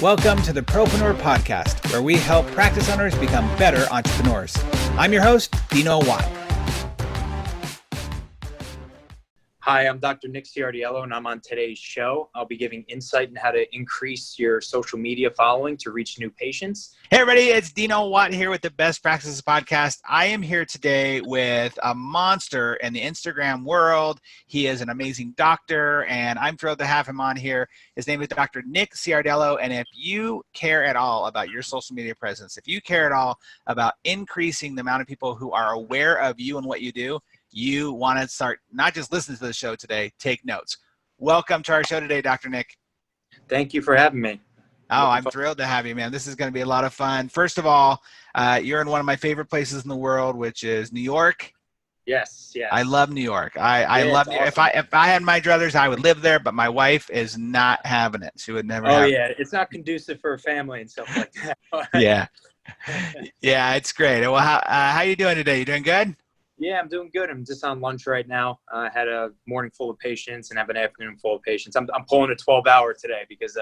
Welcome to the Propreneur Podcast, where we help practice owners become better entrepreneurs. I'm your host, Dino Watt. Hi, I'm Dr. Nick Ciardello, and I'm on today's show. I'll be giving insight on how to increase your social media following to reach new patients. Hey, everybody, it's Dino Watt here with the Best Practices Podcast. I am here today with a monster in the Instagram world. He is an amazing doctor, and I'm thrilled to have him on here. His name is Dr. Nick Ciardello, and if you care at all about your social media presence, if you care at all about increasing the amount of people who are aware of you and what you do, you want to start not just listening to the show today, take notes. Welcome to our show today, Dr. Nick. Thank you for having me. Oh, I'm thrilled to have you, man. This is going to be a lot of fun. First of all, you're in one of my favorite places in the world, which is New York. Yes. I love New York. I love New York. Awesome. If I had my druthers, I would live there, but my wife is not having it. She would never have it. It's not conducive for a family and stuff like that. Yeah. Yeah, it's great. Well, how you doing today? You doing good? Yeah, I'm doing good. I'm just on lunch right now. I had a morning full of patients and have an afternoon full of patients. I'm pulling a 12-hour today because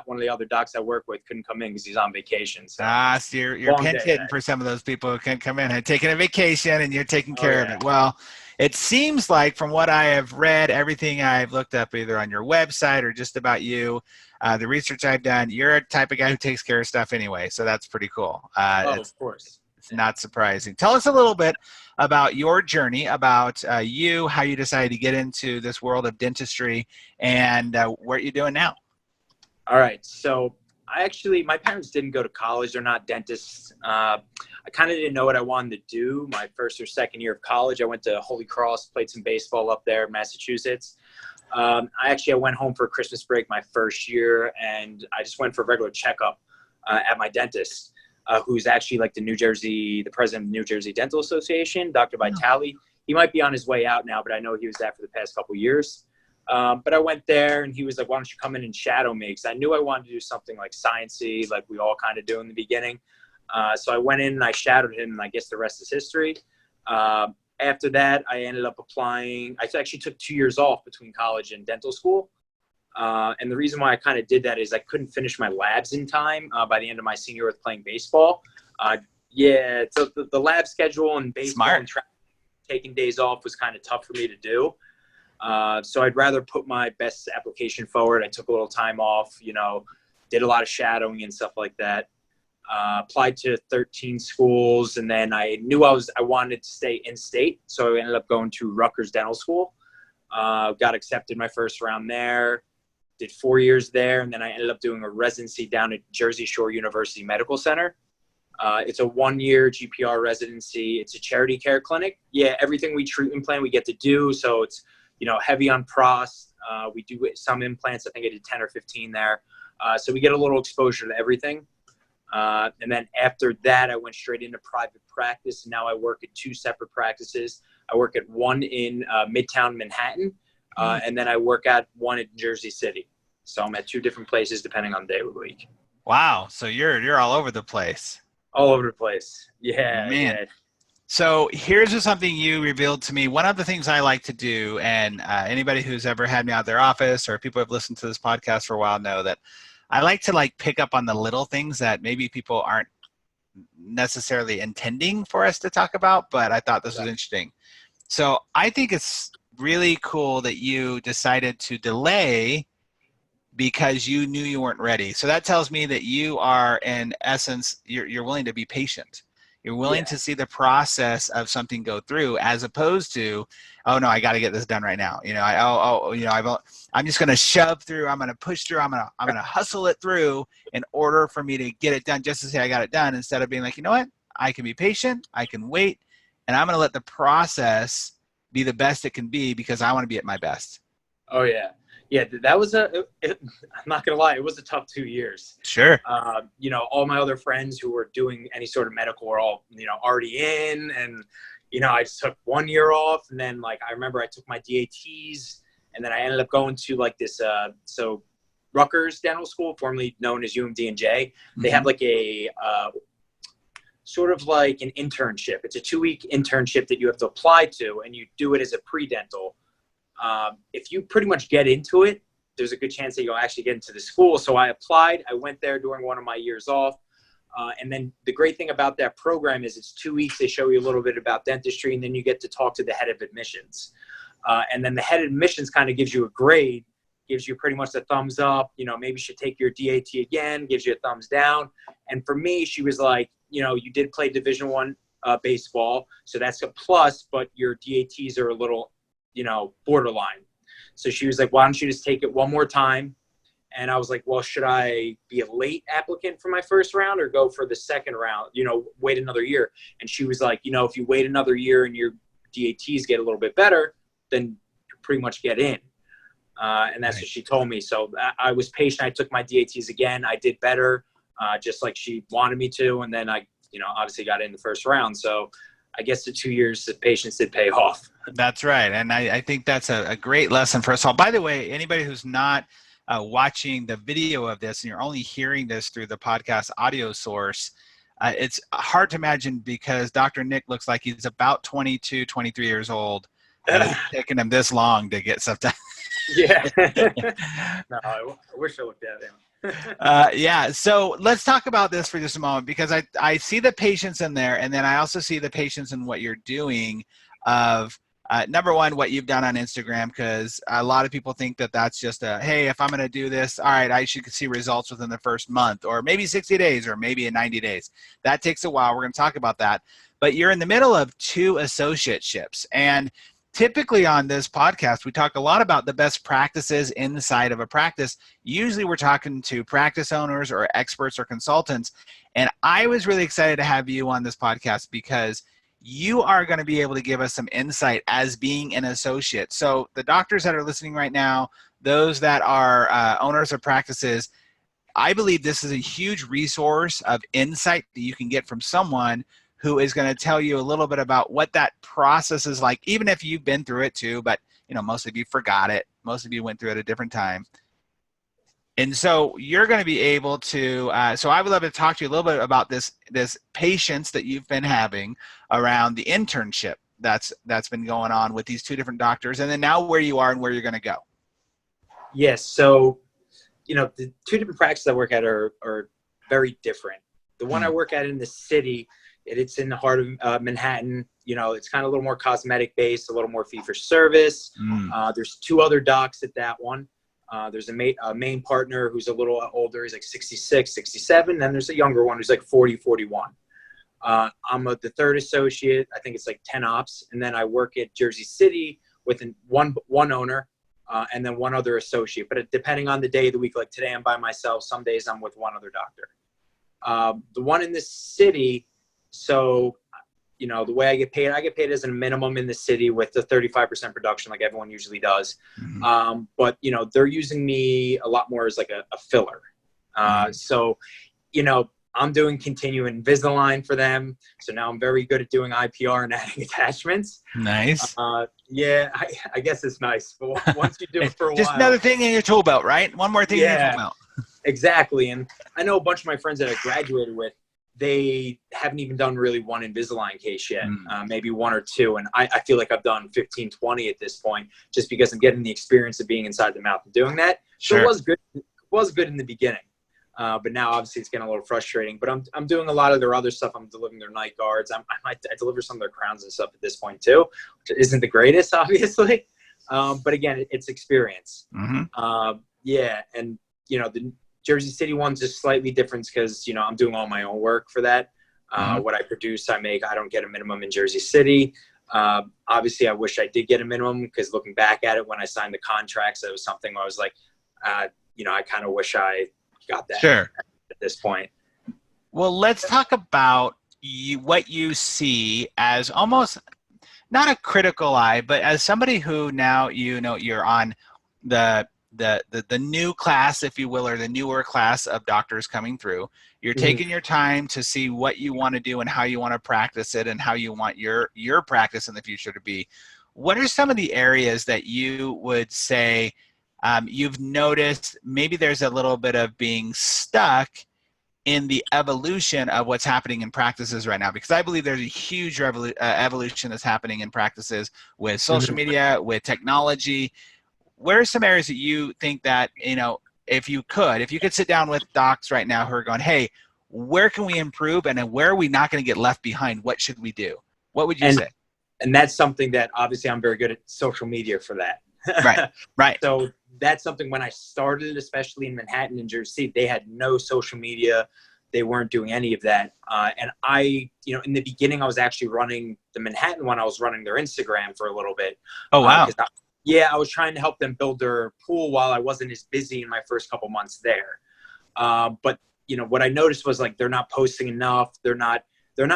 one of the other docs I work with couldn't come in because he's on vacation. So, so you're pinch hitting for some of those people who can't come in and taking a vacation, and you're taking care of it. Well, it seems like from what I have read, everything I've looked up either on your website or just about you, the research I've done, you're a type of guy who takes care of stuff anyway. So that's pretty cool. Of course. It's not surprising. Tell us a little bit about your journey, about you, how you decided to get into this world of dentistry, and what you're doing now. All right. So my parents didn't go to college. They're not dentists. I kind of didn't know what I wanted to do. My first or second year of college, I went to Holy Cross, played some baseball up there in Massachusetts. I went home for Christmas break my first year, and I just went for a regular checkup at my dentist. Who's actually like the president of the New Jersey Dental Association, Dr. Vitale. He might be on his way out now, but I know he was there for the past couple of years. But I went there and he was like, why don't you come in and shadow me? Because I knew I wanted to do something like sciencey, like we all kind of do in the beginning. So I went in and I shadowed him, and I guess the rest is history. After that, I ended up applying. I actually took 2 years off between college and dental school. And the reason why I kind of did that is I couldn't finish my labs in time by the end of my senior year with playing baseball. So the lab schedule and baseball and taking days off was kind of tough for me to do. So I'd rather put my best application forward. I took a little time off, did a lot of shadowing and stuff like that. Applied to 13 schools, and then I knew I wanted to stay in state. So I ended up going to Rutgers Dental School. Got accepted my first round there. Did 4 years there, and then I ended up doing a residency down at Jersey Shore University Medical Center. It's a 1-year GPR residency. It's a charity care clinic. Yeah, everything we treatment plan we get to do. So it's heavy on pros. We do some implants. I think I did 10 or 15 there. So we get a little exposure to everything. And then after that, I went straight into private practice. And now I work at 2 separate practices. I work at one in Midtown Manhattan, and then I work at one in Jersey City. So I'm at 2 different places depending on the day of the week. Wow. So you're all over the place. All over the place. Yeah. Man. Yeah. So here's just something you revealed to me. One of the things I like to do, and anybody who's ever had me out their office or people who have listened to this podcast for a while know that I like to pick up on the little things that maybe people aren't necessarily intending for us to talk about, but I thought this was interesting. So I think it's really cool that you decided to delay because you knew you weren't ready. So that tells me that you are, in essence, you're willing to be patient. You're willing to see the process of something go through, as opposed to, oh no, I got to get this done right now. I'm just going to shove through. I'm going to push through. I'm going to hustle it through in order for me to get it done, just to say I got it done, instead of being like, you know what, I can be patient. I can wait, and I'm going to let the process be the best it can be because I want to be at my best. Oh yeah. Yeah, that was I'm not going to lie, it was a tough 2 years. Sure. All my other friends who were doing any sort of medical were all, already in. And, I just took 1 year off. And then, I remember I took my DATs. And then I ended up going to, this, Rutgers Dental School, formerly known as UMD&J. They have, a sort of like an internship. It's a 2-week internship that you have to apply to. And you do it as a pre-dental. If you pretty much get into it, there's a good chance that you'll actually get into the school. So I applied. I went there during one of my years off. And then the great thing about that program is it's 2 weeks. They show you a little bit about dentistry, and then you get to talk to the head of admissions. And then the head of admissions kind of gives you a grade, gives you pretty much a thumbs up, maybe you should take your DAT again, gives you a thumbs down. And for me, she was like, you did play Division I baseball, so that's a plus, but your DATs are a little, borderline. So she was like, why don't you just take it one more time? And I was like, well, should I be a late applicant for my first round or go for the second round, wait another year? And she was like, if you wait another year and your DATs get a little bit better, then you pretty much get in. And that's what she told me. So I was patient. I took my DATs again. I did better, just like she wanted me to. And then I, obviously got in the first round. So I guess the 2 years of patience did pay off. That's right. And I think that's a great lesson for us all. By the way, anybody who's not watching the video of this and you're only hearing this through the podcast audio source, it's hard to imagine because Dr. Nick looks like he's about 22, 23 years old. And it's taken him this long to get stuff done. Yeah. No, I wish I looked at him. Yeah. So let's talk about this for just a moment, because I see the patience in there. And then I also see the patience in what you're doing of, number one, what you've done on Instagram, because a lot of people think that that's just hey, if I'm going to do this, all right, I should see results within the first month, or maybe 60 days, or maybe in 90 days. That takes a while. We're going to talk about that. But you're in the middle of 2 associateships. And typically on this podcast, we talk a lot about the best practices inside of a practice. Usually we're talking to practice owners or experts or consultants. And I was really excited to have you on this podcast because you are going to be able to give us some insight as being an associate. So the doctors that are listening right now, those that are owners of practices, I believe this is a huge resource of insight that you can get from someone who is going to tell you a little bit about what that process is like, even if you've been through it too, but most of you forgot it. Most of you went through it at a different time. And so you're going to be able to, so I would love to talk to you a little bit about this patience that you've been having around the internship that's been going on with these 2 different doctors, and then now where you are and where you're going to go. Yes. So, the 2 different practices I work at are very different. The one I work at in the city, it's in the heart of Manhattan. It's kind of a little more cosmetic based, a little more fee for service. There's 2 other docs at that one. There's a main partner who's a little older. He's like 66, 67. Then there's a younger one who's like 40, 41. I'm the 3rd associate. I think it's like 10 ops. And then I work at Jersey City with one owner and then 1 other associate. But depending on the day of the week, like today I'm by myself. Some days I'm with 1 other doctor. The one in the city, so the way I get paid as a minimum in the city with the 35% production, like everyone usually does. Mm-hmm. But, they're using me a lot more as like a filler. So, I'm doing continuing Invisalign for them. So now I'm very good at doing IPR and adding attachments. Nice. Yeah, I guess it's nice. But once you do it for a while. Just another thing in your tool belt, right? One more thing in your tool belt. Exactly. And I know a bunch of my friends that I graduated with, they haven't even done really 1 Invisalign case yet, maybe 1 or 2. And I feel like I've done 15, 20 at this point, just because I'm getting the experience of being inside the mouth and doing that. So sure. It was good in the beginning. But now obviously it's getting a little frustrating, but I'm doing a lot of their other stuff. I'm delivering their night guards. I deliver some of their crowns and stuff at this point too, which isn't the greatest, obviously. But again, it's experience. Mm-hmm. Yeah. And the Jersey City one's just slightly different because, I'm doing all my own work for that. What I produce, I make. I don't get a minimum in Jersey City. Obviously, I wish I did get a minimum because looking back at it, when I signed the contracts, that was something I was like, I kind of wish I got that at this point. Well, let's talk about what you see as almost not a critical eye, but as somebody who now, you're on the new class, if you will, or the newer class of doctors coming through. You're taking your time to see what you want to do and how you want to practice it and how you want your practice in the future to be. What are some of the areas that you would say you've noticed maybe there's a little bit of being stuck in the evolution of what's happening in practices right now? Because I believe there's a huge evolution that's happening in practices with social media, with technology. where are some areas that you think that, if you could sit down with docs right now who are going, hey, where can we improve, and then where are we not going to get left behind? What should we do? What would you say? And that's something that obviously I'm very good at social media for that. Right. So that's something when I started, especially in Manhattan and Jersey, they had no social media. They weren't doing any of that. And I, in the beginning, I was actually running the Manhattan one. I was running their Instagram for a little bit. Oh, wow. I was trying to help them build their pool while I wasn't as busy in my first couple months there. But what I noticed was like, they're not posting enough. They're not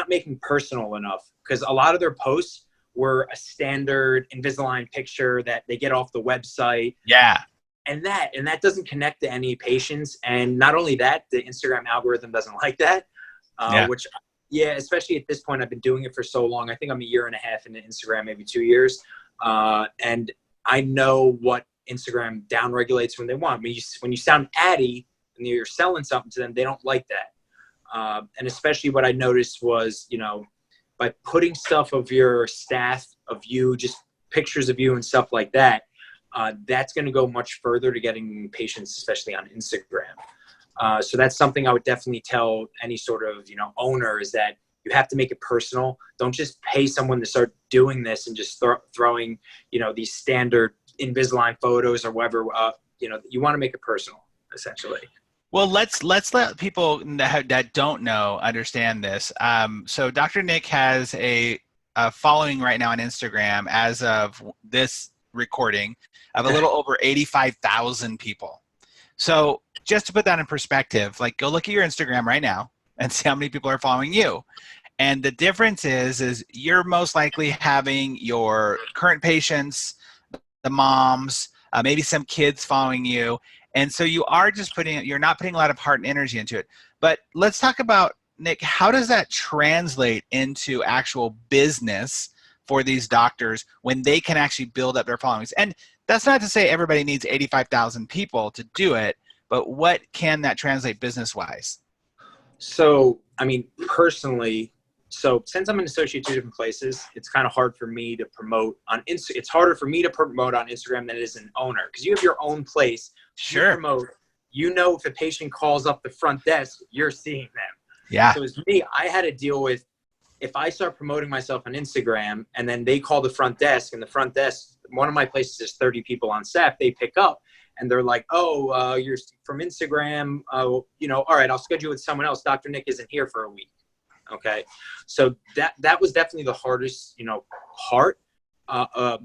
making personal enough, because a lot of their posts were a standard Invisalign picture that they get off the website. Yeah. And that doesn't connect to any patients. And not only that, the Instagram algorithm doesn't like that, which, especially at this point, I've been doing it for so long. I think I'm a year and a half into Instagram, maybe 2 years. And I know what Instagram downregulates when they want. When you sound addy and you're selling something to them, they don't like that. And especially what I noticed was, by putting stuff of your staff, of you, just pictures of you and stuff like that, that's going to go much further to getting patients, especially on Instagram. So that's something I would definitely tell any sort of, owner, is that you have to make it personal. Don't just pay someone to start doing this and just throwing, these standard Invisalign photos or whatever. You want to make it personal, essentially. Well, let's let people that don't know understand this. So Dr. Nick has a following right now on Instagram as of this recording of a little over 85,000 people. So just to put that in perspective, like, go look at your Instagram right now and see how many people are following you. And the difference is you're most likely having your current patients, the moms, maybe some kids following you. And so you're not putting a lot of heart and energy into it. But let's talk about, Nick, how does that translate into actual business for these doctors when they can actually build up their followings? And that's not to say everybody needs 85,000 people to do it, but what can that translate business-wise? So, personally, since I'm an associate 2 different places, it's kind of hard for me to promote on It's harder for me to promote on Instagram than it is an owner, because you have your own place. Sure. You promote. If a patient calls up the front desk, you're seeing them. Yeah. So as me, I had to deal with, if I start promoting myself on Instagram and then they call the front desk, and the front desk, one of my places is 30 people on staff, they pick up and they're like, you're from Instagram. All right, I'll schedule with someone else. Dr. Nick isn't here for a week. Okay. So that was definitely the hardest, part. I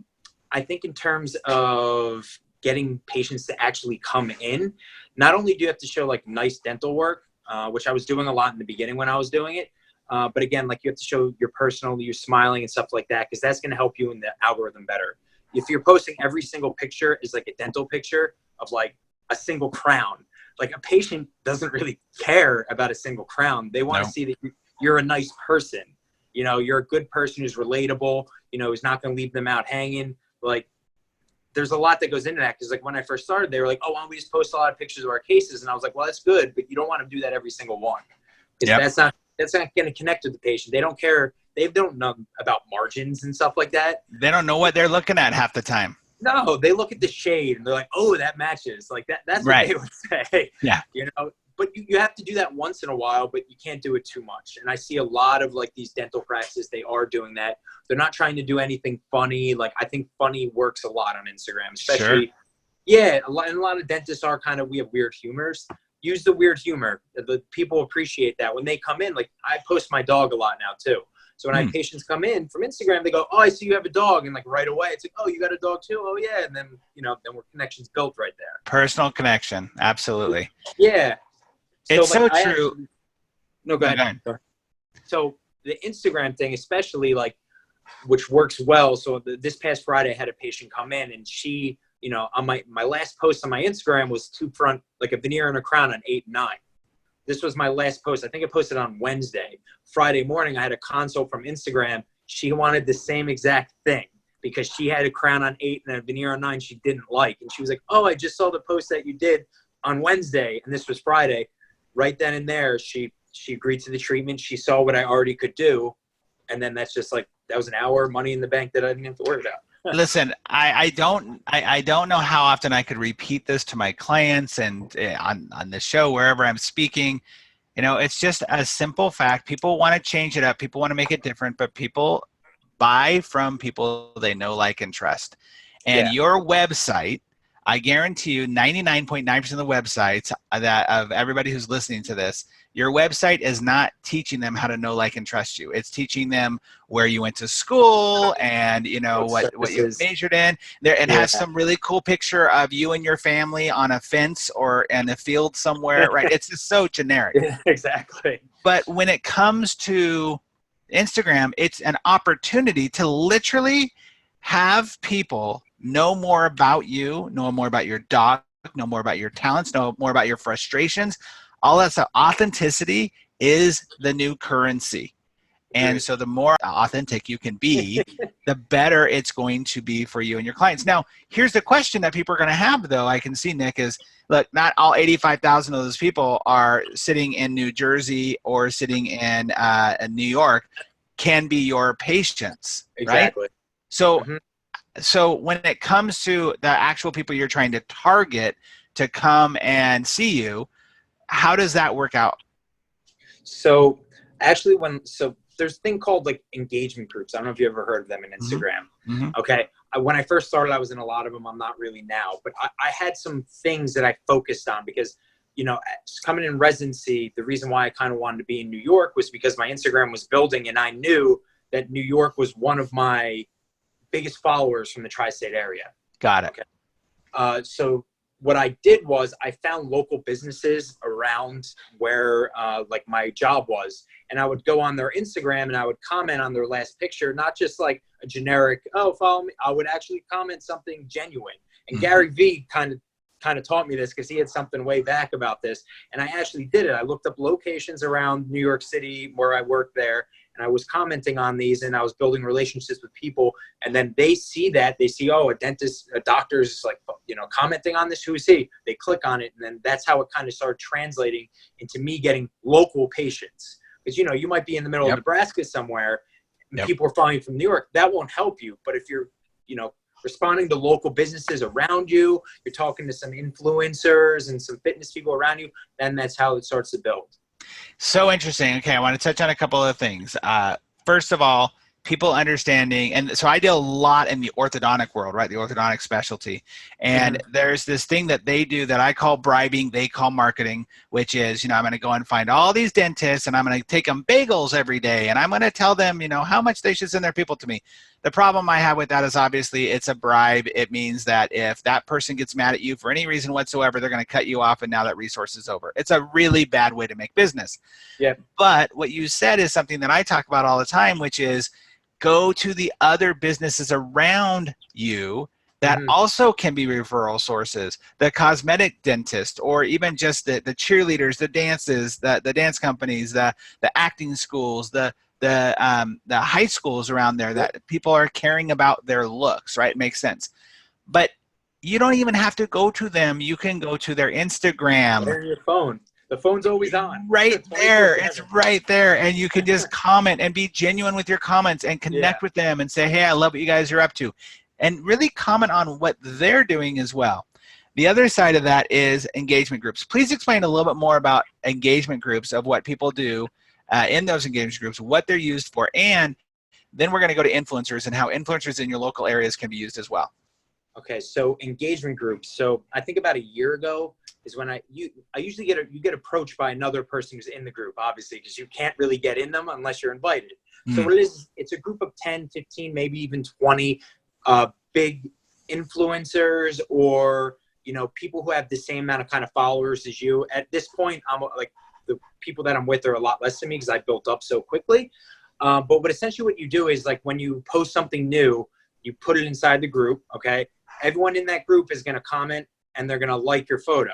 think in terms of getting patients to actually come in, not only do you have to show like nice dental work, which I was doing a lot in the beginning when I was doing it. But again, like, you have to show your personal, you're smiling and stuff like that, because that's going to help you in the algorithm better. If you're posting every single picture is like a dental picture of like a single crown, like, a patient doesn't really care about a single crown. They want to see that you're a nice person. You're a good person who's relatable, who's not going to leave them out hanging. Like, there's a lot that goes into that, because like when I first started, they were like, why don't we just post a lot of pictures of our cases? And I was like, well, that's good, but you don't want to do that every single one. Because that's not going to connect with the patient. They don't care. They don't know about margins and stuff like that. They don't know what they're looking at half the time. No, they look at the shade and they're like, oh, that matches. Like that's what they would say. Yeah. But you have to do that once in a while, but you can't do it too much. And I see a lot of like these dental practices, they are doing that. They're not trying to do anything funny. Like, I think funny works a lot on Instagram, especially. Sure. Yeah. A lot of dentists are we have weird humors. Use the weird humor. The people appreciate that when they come in. Like, I post my dog a lot now too. So when I have patients come in from Instagram, they go, oh, I see you have a dog. And like right away, it's like, oh, you got a dog too? Oh yeah. And then, then we're connections built right there. Personal connection. Absolutely. Yeah. It's so true. No, go ahead. So the Instagram thing, especially which works well. So this past Friday, I had a patient come in, and she, on my last post on my Instagram was 2 front, like a veneer and a crown on 8 and 9. This was my last post. I think I posted on Wednesday. Friday morning, I had a consult from Instagram. She wanted the same exact thing, because she had a crown on 8 and a veneer on 9 she didn't like. And she was like, oh, I just saw the post that you did on Wednesday, and this was Friday. Right then and there, she agreed to the treatment. She saw what I already could do. And then that's just that was an hour, money in the bank that I didn't have to worry about. Listen, I don't know how often I could repeat this to my clients and on the show, wherever I'm speaking. You know, it's just a simple fact. People want to change it up. People want to make it different, but people buy from people they know, like, and trust. And Yeah. your website, I guarantee you 99.9% of the websites that of everybody who's listening to this, your website is not teaching them how to know, like, and trust you. It's teaching them where you went to school and, you know, what you Services. majored in. There, it Yeah. has some really cool picture of you and your family on a fence or in a field somewhere, right? It's just so generic. Yeah, exactly. But when it comes to Instagram, it's an opportunity to literally have people know more about you, know more about your dog, know more about your talents, know more about your frustrations. All that stuff. Authenticity is the new currency. And Agreed. so the more authentic you can be, the better it's going to be for you and your clients. Now, here's the question that people are going to have, though, I can see, Nick, is, look, not all 85,000 of those people are sitting in New Jersey or sitting in New York can be your patients, right? Exactly. So, Hmm. so when it comes to the actual people you're trying to target to come and see you, how does that work out? So actually, there's a thing called like engagement groups. I don't know if you ever heard of them in Mm-hmm. Instagram. Mm-hmm. Okay. When I first started, I was in a lot of them. I'm not really now, but I had some things that I focused on because, you know, coming in residency, the reason why I kind of wanted to be in New York was because my Instagram was building and I knew that New York was one of my biggest followers from the tri-state area. Got it. Okay. So what I did was I found local businesses around where like my job was, and I would go on their Instagram and I would comment on their last picture, not just like a generic, oh, follow me. I would actually comment something genuine. And Mm-hmm. Gary Vee kind of taught me this because he had something way back about this. And I actually did it. I looked up locations around New York City where I worked there, and I was commenting on these, and I was building relationships with people. And then they see that, they see, oh, a dentist, a doctor is like, you know, commenting on this, who is he? They click on it, and then that's how it kind of started translating into me getting local patients. Because, you know, you might be in the middle of Nebraska somewhere, and people are following you from New York. That won't help you. But if you're, you know, responding to local businesses around you, you're talking to some influencers and some fitness people around you, then that's how it starts to build. So interesting. Okay, I want to touch on a couple of things. First of all, people understanding, and so I deal a lot in the orthodontic world, right? The orthodontic specialty. And there's this thing that they do that I call bribing, they call marketing, which is, you know, I'm going to go and find all these dentists and I'm going to take them bagels every day. And I'm going to tell them, you know, how much they should send their people to me. The problem I have with that is obviously it's a bribe. It means that if that person gets mad at you for any reason whatsoever, they're going to cut you off and now that resource is over. It's a really bad way to make business. Yeah. But what you said is something that I talk about all the time, which is go to the other businesses around you that also can be referral sources, the cosmetic dentist, or even just the cheerleaders, the dances, the dance companies, the acting schools, the high schools around there that people are caring about their looks, right? It makes sense. But you don't even have to go to them. You can go to their Instagram. Or your phone. The phone's always on. Right there. It's right there. And you can just comment and be genuine with your comments and connect with them and say, hey, I love what you guys are up to. And really comment on what they're doing as well. The other side of that is engagement groups. Please explain a little bit more about engagement groups, of what people do in those engagement groups, what they're used for, and then we're going to go to influencers and how influencers in your local areas can be used as well. Okay, so engagement groups. So I think about a year ago is when I usually get approached by another person who's in the group, obviously, because you can't really get in them unless you're invited. So what it is, it's a group of 10, 15, maybe even 20 big influencers, or, you know, people who have the same amount of kind of followers as you. At this point, I'm like, the people that I'm with are a lot less than me because I built up so quickly. But essentially what you do is, like, when you post something new, you put it inside the group, okay? Everyone in that group is going to comment and they're going to like your photo.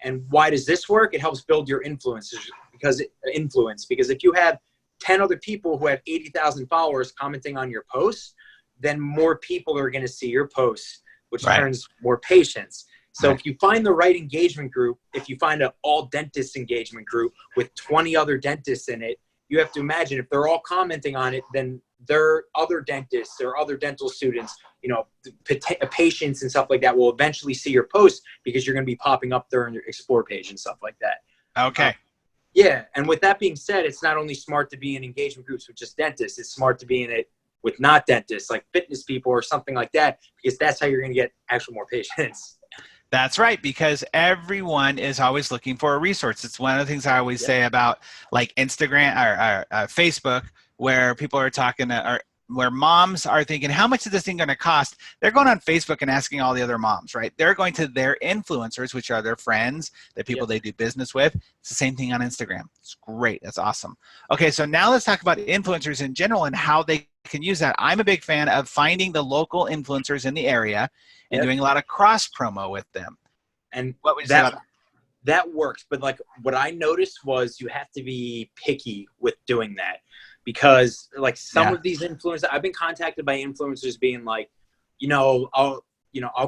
And why does this work? It helps build your influence, because if you have 10 other people who have 80,000 followers commenting on your posts, then more people are going to see your posts, which turns more patients. So if you find the right engagement group, if you find an all dentist engagement group with 20 other dentists in it, you have to imagine if they're all commenting on it, then their other dentists or other dental students, you know, patients and stuff like that will eventually see your post because you're going to be popping up there on your Explore page and stuff like that. Okay. Yeah. And with that being said, it's not only smart to be in engagement groups with just dentists, it's smart to be in it with not dentists, like fitness people or something like that, because that's how you're going to get actual more patients. That's right, because everyone is always looking for a resource. It's one of the things I always say about like Instagram or Facebook, where people are talking, or where moms are thinking, how much is this thing going to cost? They're going on Facebook and asking all the other moms, right? They're going to their influencers, which are their friends, the people they do business with. It's the same thing on Instagram. It's great. That's awesome. Okay, so now let's talk about influencers in general and how they can use that. I'm a big fan of finding the local influencers in the area and doing a lot of cross promo with them. And what was that? That works. But like what I noticed was you have to be picky with doing that, because like some of these influencers, I've been contacted by influencers being like, I'll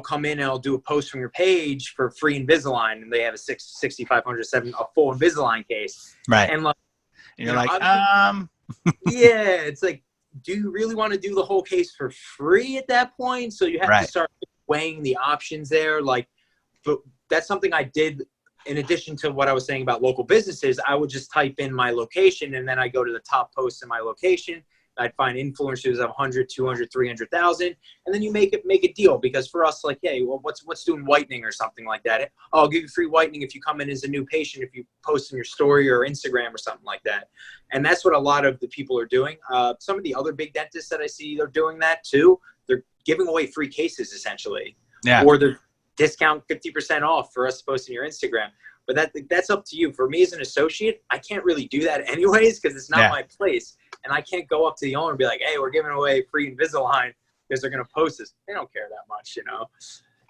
come in and I'll do a post from your page for free Invisalign, and they have a 6,500, a full Invisalign case. Right. And like, you're like, yeah, it's like, do you really want to do the whole case for free at that point? So you have to start weighing the options there. Like, but that's something I did in addition to what I was saying about local businesses. I would just type in my location, and then I go to the top posts in my location. I'd find influencers of 100, 200, 300,000. And then you make a deal, because for us, like, hey, well, what's doing whitening or something like that? Oh, I'll give you free whitening if you come in as a new patient, if you post in your story or Instagram or something like that. And that's what a lot of the people are doing. Some of the other big dentists that I see, they're doing that too. They're giving away free cases essentially. Yeah. Or they're discount 50% off for us posting your Instagram. But that's up to you. For me as an associate, I can't really do that anyways, because it's not my place. And I can't go up to the owner and be like, hey, we're giving away free Invisalign because they're going to post this. They don't care that much, you know?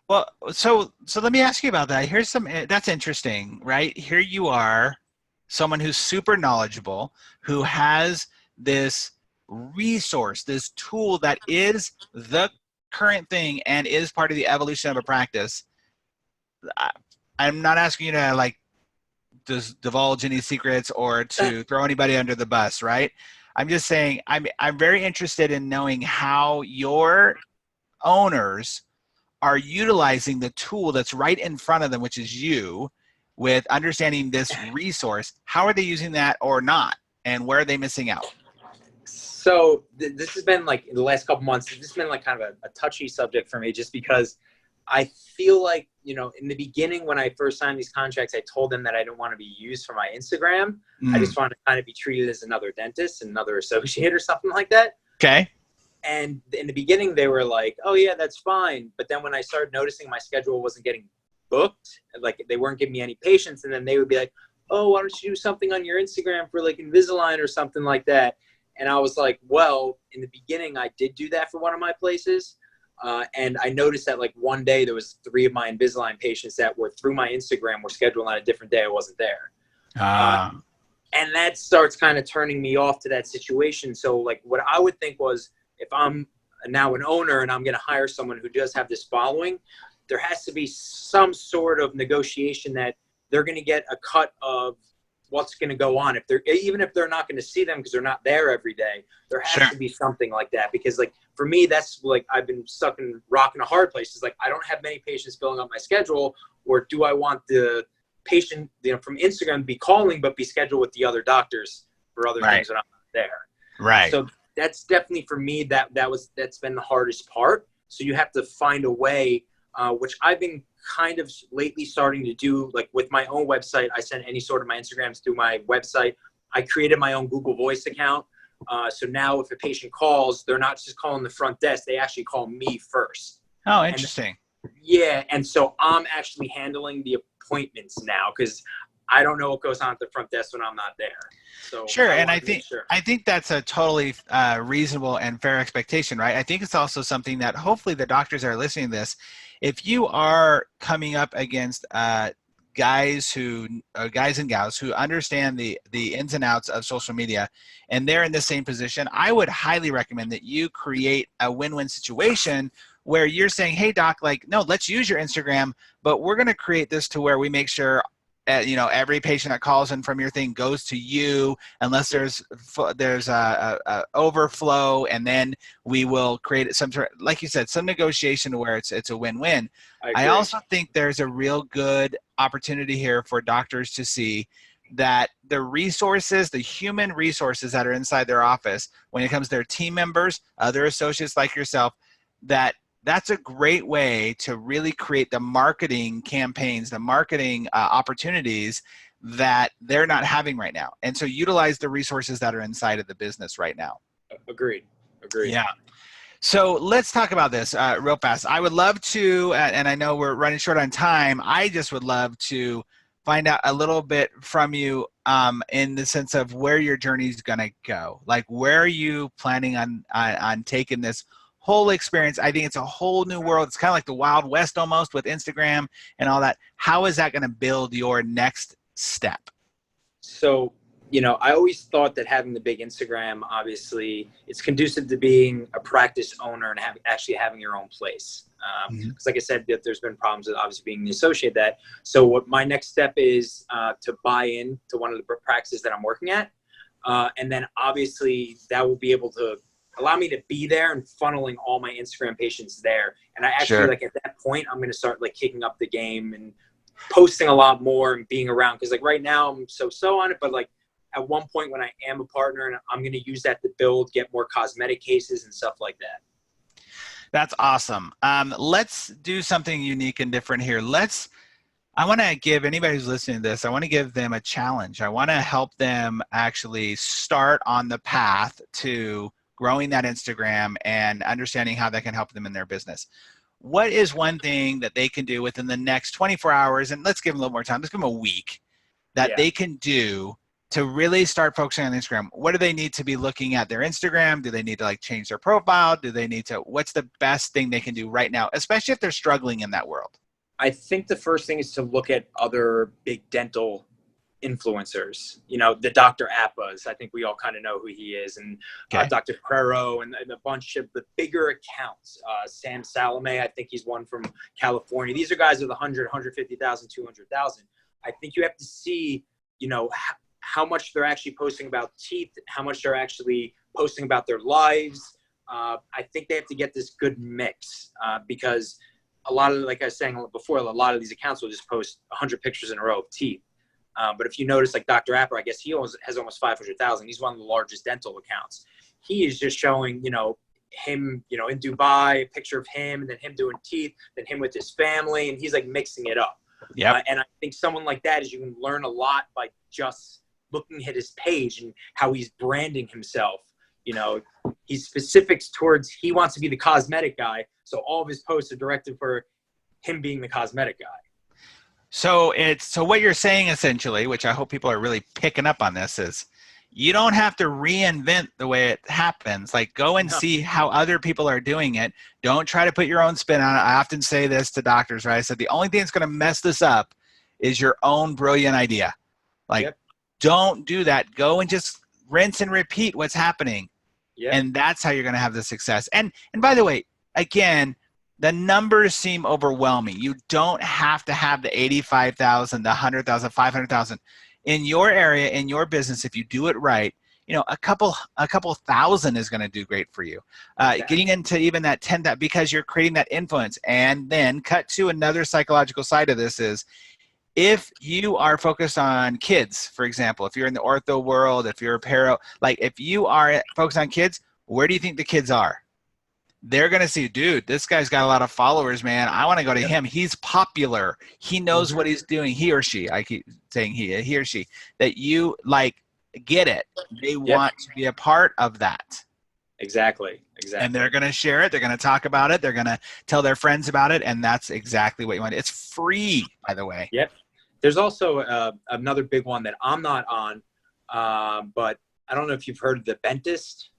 Well, so let me ask you about that. That's interesting, right? Here you are, someone who's super knowledgeable, who has this resource, this tool that is the current thing and is part of the evolution of a practice. I'm not asking you to like divulge any secrets or to throw anybody under the bus, right? I'm just saying I'm very interested in knowing how your owners are utilizing the tool that's right in front of them, which is you, with understanding this resource. How are they using that or not? And where are they missing out? So this has been like in the last couple months, this has been like kind of a touchy subject for me, just because I feel like, you know, in the beginning when I first signed these contracts, I told them that I didn't want to be used for my Instagram. I just wanted to kind of be treated as another dentist, another associate or something like that. Okay. And in the beginning they were like, oh yeah, that's fine. But then when I started noticing my schedule wasn't getting booked, like they weren't giving me any patients, and then they would be like, oh, why don't you do something on your Instagram for like Invisalign or something like that? And I was like, well, in the beginning I did do that for one of my places. And I noticed that like one day there was 3 of my Invisalign patients that were through my Instagram were scheduled on a different day. I wasn't there. And that starts kind of turning me off to that situation. So like what I would think was, if I'm now an owner and I'm going to hire someone who does have this following, there has to be some sort of negotiation that they're going to get a cut of what's going to go on. Even if they're not going to see them because they're not there every day, there has to be something like that. Because like for me, that's like I've been stuck in rock and a hard place. It's like I don't have many patients filling up my schedule, or do I want the patient, you know, from Instagram to be calling but be scheduled with the other doctors for other things that I'm not there. Right. So that's definitely for me that's been the hardest part. So you have to find a way, which I've been kind of lately starting to do, like with my own website. I send any sort of my Instagrams through my website. I created my own Google Voice account. So now if a patient calls, they're not just calling the front desk, they actually call me first. Oh, interesting. And so I'm actually handling the appointments now, because I don't know what goes on at the front desk when I'm not there. So sure, and I think that's a totally reasonable and fair expectation, right? I think it's also something that hopefully the doctors that are listening to this, if you are coming up against guys and gals who understand the ins and outs of social media, and they're in the same position, I would highly recommend that you create a win-win situation where you're saying, hey doc, like, no, let's use your Instagram, but we're going to create this to where we make sure every patient that calls in from your thing goes to you unless there's a overflow, and then we will create some sort of, like you said, some negotiation where it's a win-win. I also think there's a real good opportunity here for doctors to see that the resources, the human resources that are inside their office, when it comes to their team members, other associates like yourself, that's a great way to really create the marketing campaigns, the marketing opportunities that they're not having right now. And so utilize the resources that are inside of the business right now. Agreed. Yeah. So let's talk about this real fast. I would love to, and I know we're running short on time, I just would love to find out a little bit from you in the sense of where your journey is going to go. Like, where are you planning on taking this whole experience? I think it's a whole new world. It's kind of like the Wild West almost with Instagram and all that. How is that going to build your next step? So, I always thought that having the big Instagram, obviously, it's conducive to being a practice owner and actually having your own place. Because like I said, there's been problems with obviously being the associate that. So what my next step is to buy in to one of the practices that I'm working at. And then obviously that will be able to allow me to be there and funneling all my Instagram patients there. And I actually like at that point, I'm going to start like kicking up the game and posting a lot more and being around. Cause like right now I'm so on it, but like at one point when I am a partner, and I'm going to use that to get more cosmetic cases and stuff like that. That's awesome. Let's do something unique and different here. I want to give anybody who's listening to this, I want to give them a challenge. I want to help them actually start on the path to growing that Instagram and understanding how that can help them in their business. What is one thing that they can do within the next 24 hours, and let's give them a little more time, let's give them a week, that they can do to really start focusing on Instagram? What do they need to be looking at their Instagram? Do they need to like change their profile? Do they need to, what's the best thing they can do right now, especially if they're struggling in that world? I think the first thing is to look at other big dental influencers, the Dr. Appas. I think we all kind of know who he is, and Dr. Ferrero and a bunch of the bigger accounts. Sam Salome, I think he's one from California. These are guys with 100, 150,000, 200,000. I think you have to see, how much they're actually posting about teeth, how much they're actually posting about their lives. I think they have to get this good mix because a lot of, like I was saying before, a lot of these accounts will just post 100 pictures in a row of teeth. But if you notice, like Dr. Apper, I guess he has almost 500,000. He's one of the largest dental accounts. He is just showing, him, in Dubai, a picture of him, and then him doing teeth, then him with his family, and he's like mixing it up. Yeah. And I think someone like that is, you can learn a lot by just looking at his page and how he's branding himself. He's specifics towards, he wants to be the cosmetic guy. So all of his posts are directed for him being the cosmetic guy. So what you're saying essentially, which I hope people are really picking up on this, is you don't have to reinvent the way it happens. Like, go and see how other people are doing it. Don't try to put your own spin on it. I often say this to doctors, right? I said, the only thing that's going to mess this up is your own brilliant idea. Like, don't do that. Go and just rinse and repeat what's happening. And that's how you're going to have the success. And by the way, again, the numbers seem overwhelming. You don't have to have the 85,000, the 100,000, 500,000 in your area, in your business. If you do it right, a couple thousand is going to do great for you. Getting into even that 10,000, because you're creating that influence. And then cut to another psychological side of this is, if you are focused on kids, for example, if you're in the ortho world, if you're a paro, like if you are focused on kids, where do you think the kids are? They're going to see, dude, this guy's got a lot of followers, man. I want to go to him. He's popular. He knows what he's doing. He or she, I keep saying he or she, that you like get it. They want to be a part of that. Exactly. And they're going to share it. They're going to talk about it. They're going to tell their friends about it. And that's exactly what you want. It's free, by the way. Yep. There's also another big one that I'm not on, but I don't know if you've heard of the Dentist.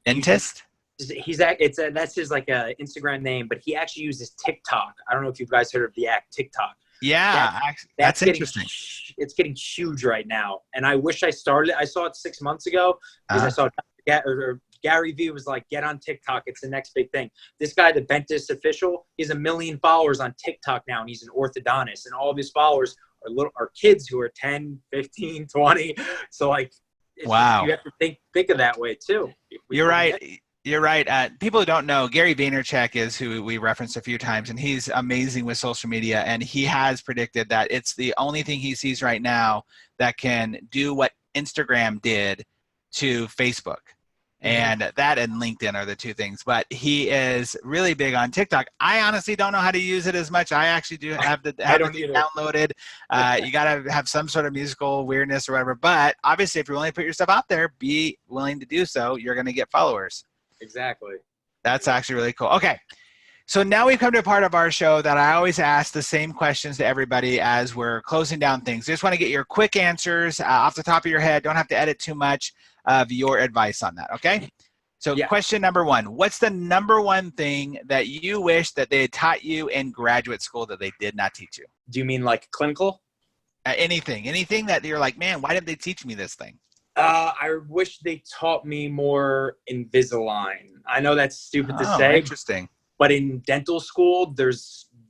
Dentist? That's his like Instagram name, but he actually uses TikTok. I don't know if you guys heard of the app TikTok. Yeah, that's interesting. It's getting huge right now, and I wish I started. I saw it 6 months ago because I saw Gary Vee was like, get on TikTok. It's the next big thing. This guy, the Dentist official, he has 1 million followers on TikTok now, and he's an orthodontist, and all of his followers are kids who are 10, 15, 20. So like, wow, you have to think of that way too. You're right. You're right. People who don't know, Gary Vaynerchuk is who we referenced a few times, and he's amazing with social media. And he has predicted that it's the only thing he sees right now that can do what Instagram did to Facebook. And that and LinkedIn are the two things. But he is really big on TikTok. I honestly don't know how to use it as much. I actually do have the downloaded. You got to have some sort of musical weirdness or whatever. But obviously, if you're willing to put your stuff out there, be willing to do so. You're going to get followers. Exactly. That's actually really cool. Okay. So now we've come to a part of our show that I always ask the same questions to everybody as we're closing down things. Just want to get your quick answers off the top of your head. Don't have to edit too much of your advice on that. Okay. So question number one, what's the number one thing that you wish that they had taught you in graduate school that they did not teach you? Do you mean like clinical? Anything that you're like, man, why didn't they teach me this thing? I wish they taught me more Invisalign. I know that's stupid to say. Interesting. But in dental school,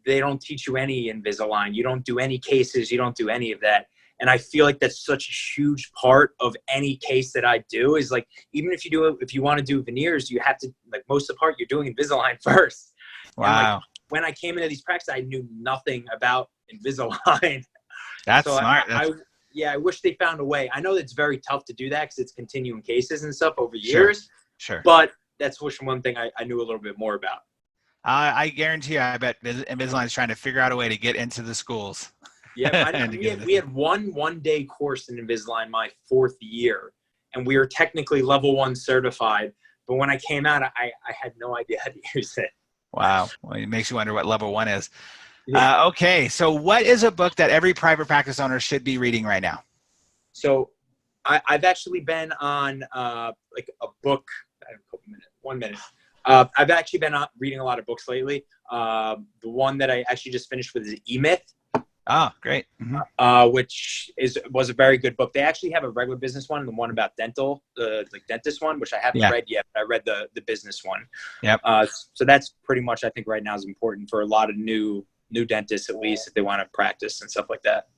they don't teach you any Invisalign. You don't do any cases. You don't do any of that. And I feel like that's such a huge part of any case that I do is like, even if you want to do veneers, you have to, like most of the part, you're doing Invisalign first. Wow. And like, when I came into these practices, I knew nothing about Invisalign. That's smart. I wish they found a way. I know it's very tough to do that because it's continuing cases and stuff over years. Sure. But that's one thing I knew a little bit more about. I guarantee you, I bet Invisalign is trying to figure out a way to get into the schools. Yeah, we had one day course in Invisalign my 4th year, and we were technically level 1 certified. But when I came out, I had no idea how to use it. Wow. Well, it makes you wonder what level 1 is. Yeah. Okay. So what is a book that every private practice owner should be reading right now? So I've actually been on like a book. 1 minute. I've actually been reading a lot of books lately. The one that I actually just finished with is E-Myth. Oh, great. Mm-hmm. Which was a very good book. They actually have a regular business one and the one about dental, like dentist one, which I haven't read yet. But I read the business one. Yep. So that's pretty much, I think right now is important for a lot of new dentists, at least if they want to practice and stuff like that.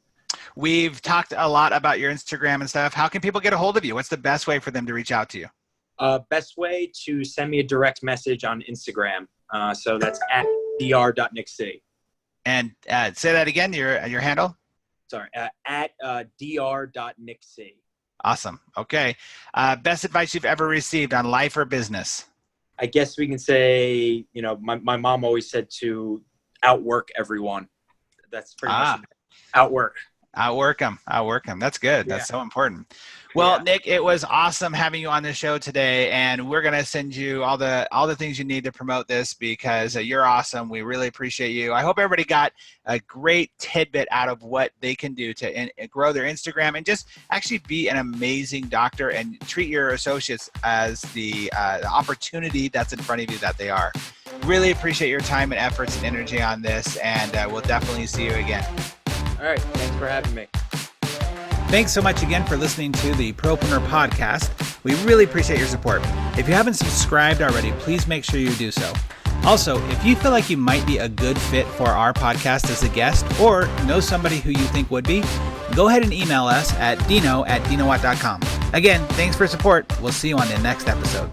We've talked a lot about your Instagram and stuff. How can people get a hold of you? What's the best way for them to reach out to you? Best way to send me a direct message on Instagram. So that's at dr.nickc. And say that again, your handle? Sorry, at dr.nickc. Awesome. Okay. Best advice you've ever received on life or business? I guess we can say, my mom always said to outwork everyone. That's pretty much it. Outwork them. That's good. That's so important. Well, Nick, it was awesome having you on the show today, and we're going to send you all the things you need to promote this because you're awesome. We really appreciate you. I hope everybody got a great tidbit out of what they can do to grow their Instagram and just actually be an amazing doctor and treat your associates as the opportunity that's in front of you that they are. Really appreciate your time and efforts and energy on this, and we'll definitely see you again. All right. Thanks for having me. Thanks so much again for listening to the Propreneur Podcast. We really appreciate your support. If you haven't subscribed already, please make sure you do so. Also, if you feel like you might be a good fit for our podcast as a guest or know somebody who you think would be, go ahead and email us at dino@dinowatt.com. Again, thanks for support. We'll see you on the next episode.